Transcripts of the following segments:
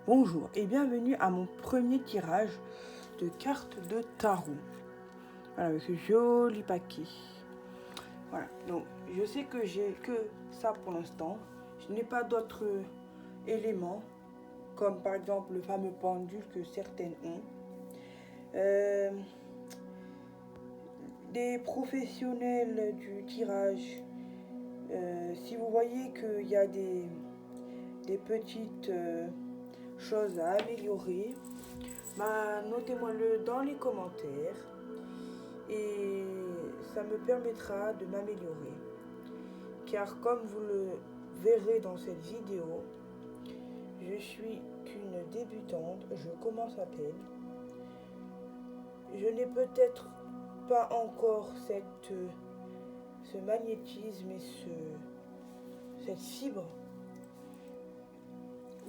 Bonjour et bienvenue à mon premier tirage de cartes de tarot. Voilà, avec ce joli paquet. Voilà, donc je sais que j'ai que ça pour l'instant. Je n'ai pas d'autres éléments, comme par exemple le fameux pendule que certaines ont. Des professionnels du tirage, si vous voyez qu'il y a des petites choses à améliorer, notez-moi-le dans les commentaires et ça me permettra de m'améliorer. Car comme vous le verrez dans cette vidéo, je suis qu'une débutante, je commence à peine. Je n'ai peut-être pas encore ce magnétisme et cette fibre.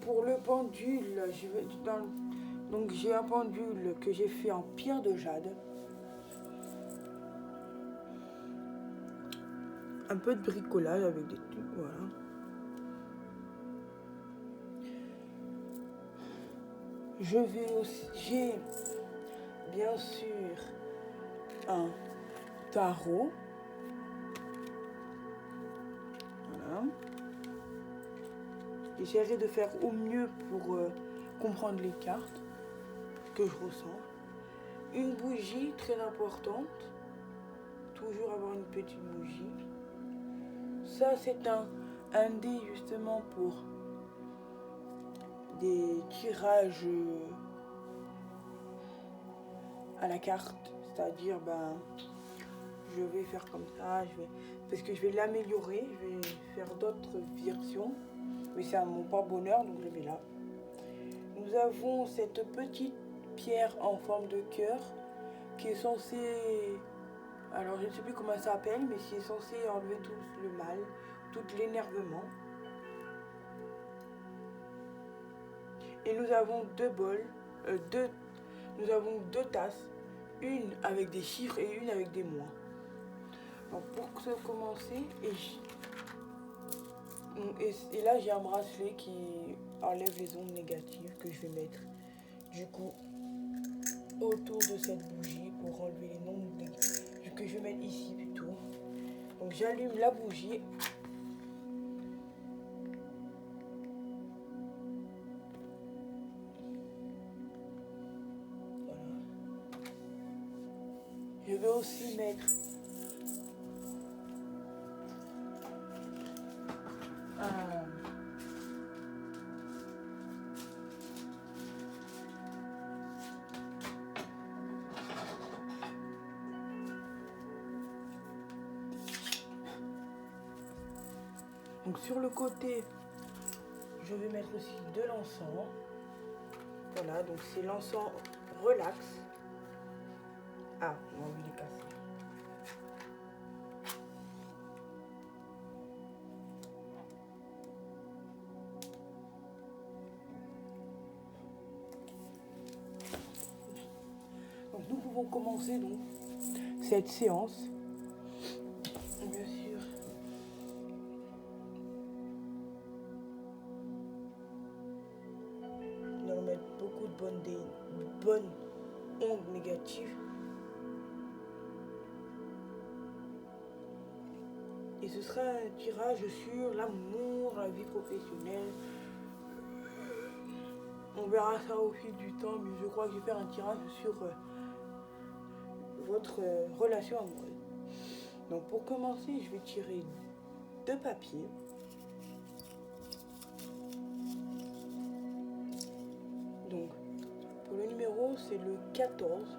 Pour le pendule, donc j'ai un pendule que j'ai fait en pierre de jade. Un peu de bricolage avec des trucs, voilà. J'ai bien sûr un tarot. Voilà. J'essaierai de faire au mieux pour comprendre les cartes que je ressens. Une bougie très importante. Toujours avoir une petite bougie. Ça, c'est un dé justement pour des tirages à la carte. C'est-à-dire, je vais faire comme ça, parce que je vais l'améliorer, je vais faire d'autres versions. Mais c'est à mon porte-bonheur, donc je vais là. Nous avons cette petite pierre en forme de cœur qui est censée, alors je ne sais plus comment ça s'appelle, mais qui est censé enlever tout le mal, tout l'énervement. Et nous avons nous avons deux tasses, une avec des chiffres et une avec des moins. Donc pour commencer, et là j'ai un bracelet qui enlève les ondes négatives que je vais mettre du coup autour de cette bougie pour enlever les ondes négatives que je vais mettre ici plutôt. Donc j'allume la bougie. Voilà. Je vais aussi mettre donc sur le côté, je vais mettre aussi de l'encens. Voilà, donc c'est l'encens relax. Ah, mon envie de casser. Donc nous pouvons commencer donc cette séance. Bien sûr. Nous allons mettre beaucoup de bonnes ondes négatives. Et ce sera un tirage sur l'amour, la vie professionnelle. On verra ça au fil du temps, mais je crois que je vais faire un tirage sur votre relation amoureuse. Donc pour commencer, je vais tirer 2 papiers. Donc pour le numéro, c'est le 14.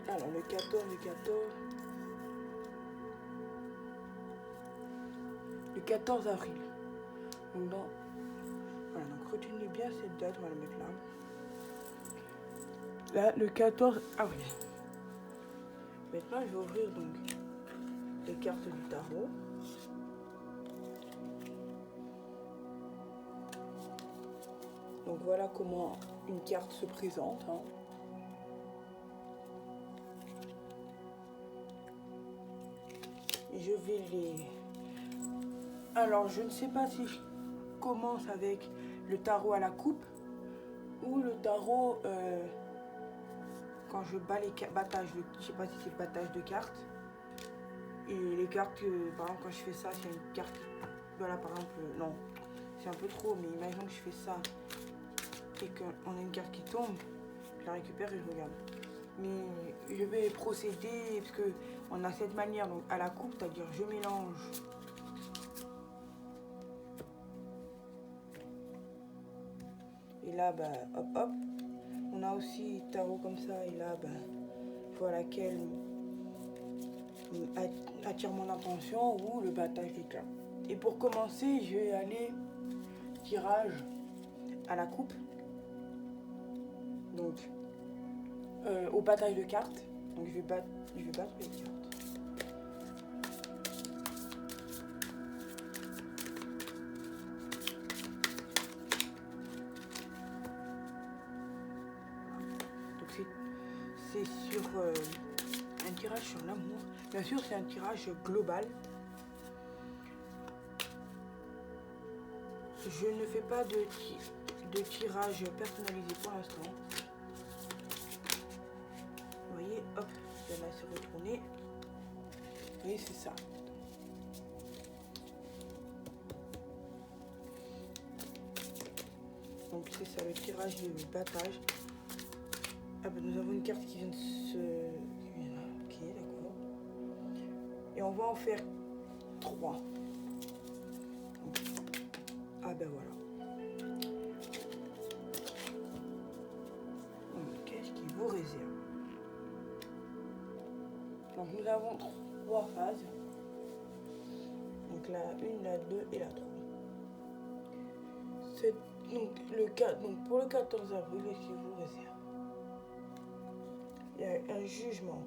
Alors le 14. Le 14 avril. Donc, voilà, donc retenez bien cette date, on va la mettre là. Là, le 14 avril. Maintenant, je vais ouvrir donc les cartes du tarot. Donc Voilà comment une carte se présente. Hein. Je vais les... Alors, je ne sais pas si je commence avec le tarot à la coupe ou le tarot quand je bats les battages. Je ne sais pas si c'est battage de cartes. Et les cartes, par exemple, quand je fais ça, c'est une carte... Voilà, par exemple, non, c'est un peu trop, mais imaginons que je fais ça et qu'on a une carte qui tombe, je la récupère et je regarde. Mais je vais procéder, parce qu'on a cette manière, donc à la coupe, c'est-à-dire je mélange. Et là, bah, hop, hop. On a aussi tarot comme ça, et là, bah, je vois laquelle attire mon attention ou le battage des cartes. Et pour commencer, je vais aller tirage à la coupe. Donc, au battage de cartes. Donc, je vais battre les cartes. Donc, c'est sur un tirage sur l'amour. Bien sûr, c'est un tirage global. Je ne fais pas de tirage personnalisé pour l'instant. Vous voyez, hop, elle va se retourner. Vous voyez, c'est ça. Donc c'est ça le tirage de battage. Ah ben nous avons une carte qui vient de se... Ok, d'accord. Et on va en faire 3. Ah ben voilà. Qu'est-ce qui vous réserve? Donc nous avons 3 phases. Donc la 1, la 2 et la 3. Donc, donc pour le 14 avril, qu'est-ce qui vous réserve? Il y a un jugement.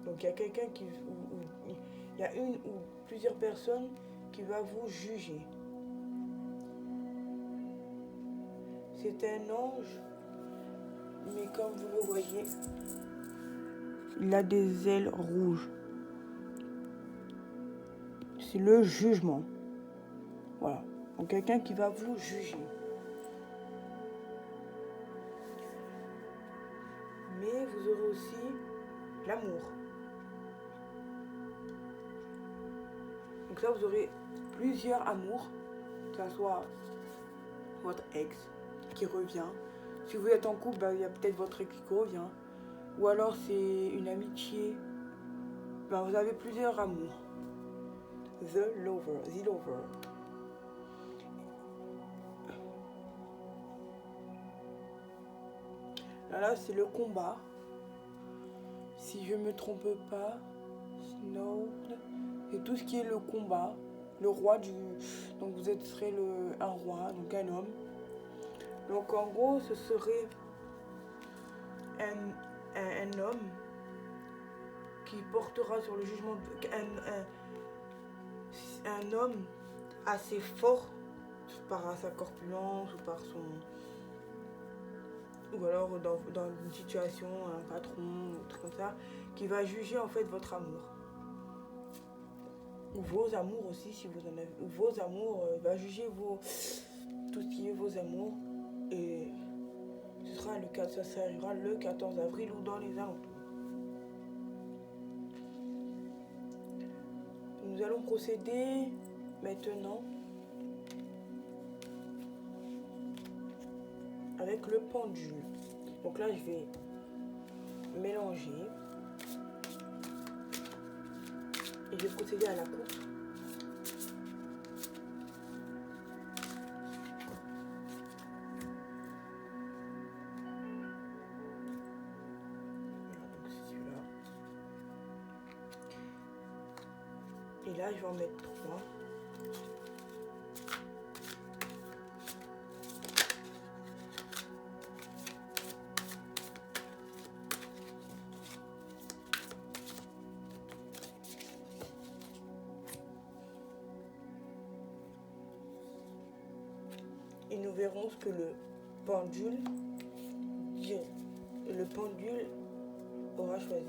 Donc il y a quelqu'un qui... il y a une ou plusieurs personnes qui va vous juger. C'est un ange, mais comme vous le voyez, il a des ailes rouges. C'est le jugement. Voilà. Donc quelqu'un qui va vous juger. Mais vous aurez aussi l'amour. Donc là, vous aurez plusieurs amours, que ce soit votre ex qui revient. Si vous êtes en couple, bah, il y a peut-être votre ex qui revient. Ou alors c'est une amitié. Bah, vous avez plusieurs amours. The lover. Là, c'est le combat. Si je me trompe pas, Snow, c'est tout ce qui est le combat. Le roi du... Donc vous serez un roi, donc un homme. Donc en gros, ce serait un homme qui portera sur le jugement... Un homme assez fort par sa corpulence ou par son... Ou alors dans une situation, un patron, ou truc comme ça, qui va juger en fait votre amour. Ou vos amours aussi, si vous en avez. Ou vos amours, va juger tout ce qui est vos amours. Et ça arrivera le 14 avril ou dans les alentours. Nous allons procéder maintenant avec le pendule. Donc là, je vais mélanger et je vais procéder à la coupe. Voilà, donc c'est celui-là. Et là, je vais en mettre 3. Et nous verrons ce que le pendule, le pendule aura choisi.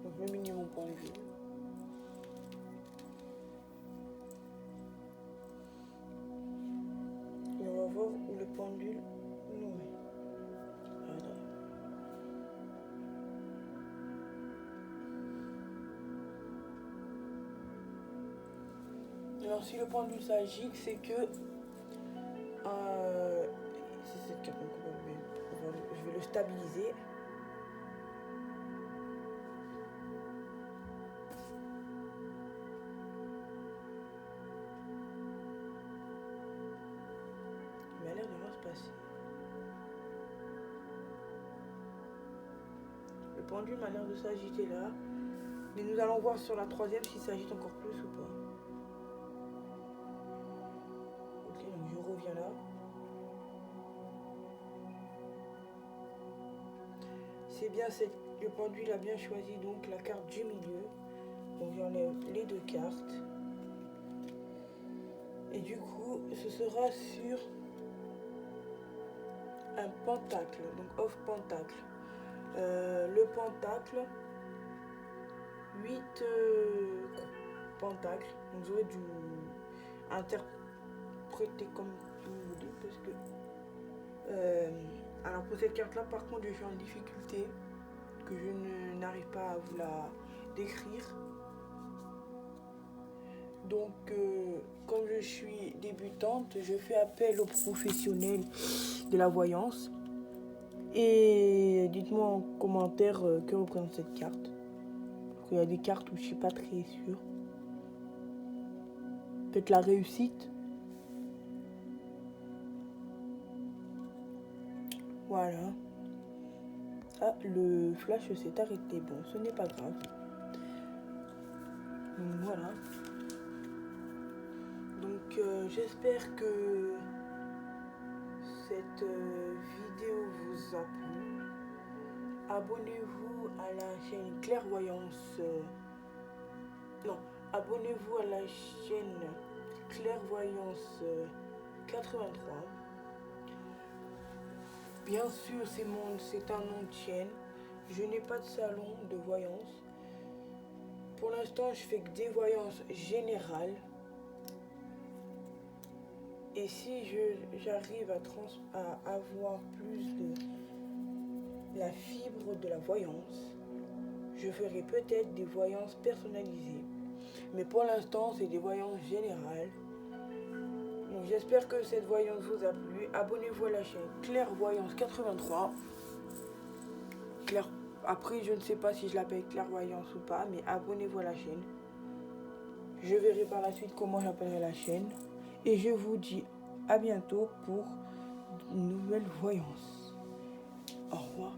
Donc, je vais miner mon pendule. Et on va voir où le pendule nous met. Voilà. Alors, si le pendule s'agite, c'est que c'est cette carte, donc je vais le stabiliser. Il a l'air de rien se passer. Le pendule m'a l'air de s'agiter là, mais nous allons voir sur la troisième s'il s'agite encore plus ou pas. Ok, donc je reviens là. C'est bien, le pendule a bien choisi donc la carte du milieu. Donc j'enlève les deux cartes. Et du coup, ce sera sur un pentacle, donc off pentacle. Le pentacle, 8 pentacles. Donc j'aurais dû interpréter comme vous voulez parce que alors pour cette carte là par contre je suis en difficulté que je n'arrive pas à vous la décrire. Donc comme je suis débutante, je fais appel aux professionnels de la voyance. Et dites-moi en commentaire que représente cette carte. Parce qu'il y a des cartes où je ne suis pas très sûre. Peut-être la réussite. Voilà. Ah, le flash s'est arrêté. Bon, ce n'est pas grave. Donc voilà. Donc j'espère que cette vidéo vous a plu. Abonnez-vous à la chaîne Clairvoyance. Non, abonnez-vous à la chaîne Clairvoyance 83. Bien sûr, c'est un nom de chaîne. Je n'ai pas de salon de voyance. Pour l'instant, je fais que des voyances générales. Et si j'arrive à avoir plus de la fibre de la voyance, je ferai peut-être des voyances personnalisées. Mais pour l'instant, c'est des voyances générales. Donc j'espère que cette voyance vous a plu. Abonnez-vous à la chaîne Clairvoyance 83. Après, je ne sais pas si je l'appelle Clairvoyance ou pas, mais abonnez-vous à la chaîne. Je verrai par la suite comment j'appellerai la chaîne. Et je vous dis à bientôt pour une nouvelle voyance. Au revoir.